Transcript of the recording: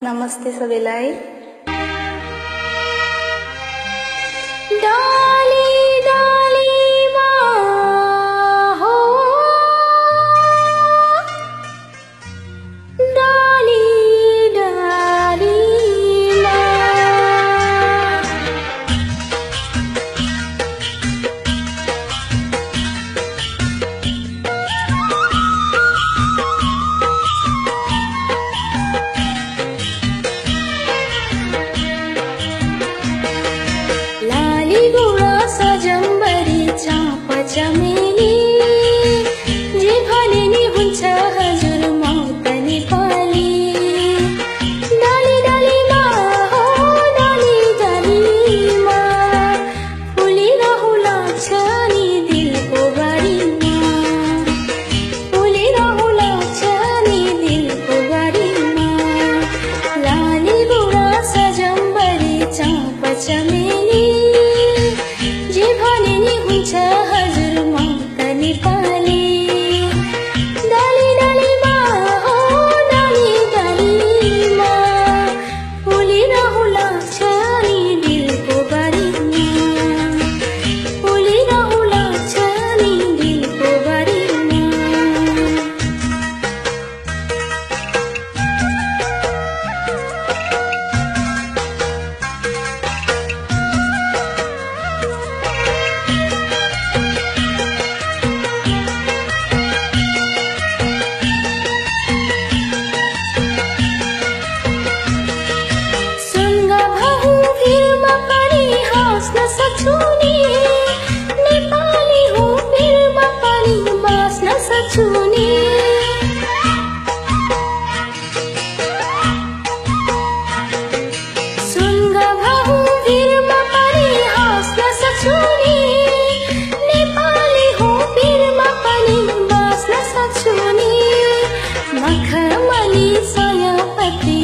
नमस्ते सबैलाई। डाली डालीमा हो डाली डालीमा लाली गुडा सजम्बरी चाँप चमेली जे भने नि हुन्छ हजुर म त नेपाली। डाली डालीमा हो डाली डालीमा फुलिरहु लाग्छ नि दिलको बारीमा, फुलिरहु लाग्छ नि दिलको बारीमा। लाली गुडा सजम्बरी चाँप चमेली जे भने नि हुन्छ हजुर म त नेपाली। डाली डालीमा हो डाली डालीमा फुलिरहु लाग्छ नि दिलको बारीमा, फुलिरहु लाग्छ नि दिलको बारीमा। सुनगा भहु फिरमा पनि हाँस्न सक्छु नि, नेपाली हो फिरमा पनि बाँच्न सक्छु नि। सुनगा भहु फिरमा पनि हाँस्न सक्छु नि, नेपाली हो फिरमा पनि बाँच्न सक्छु नि। मखमली सयपत्री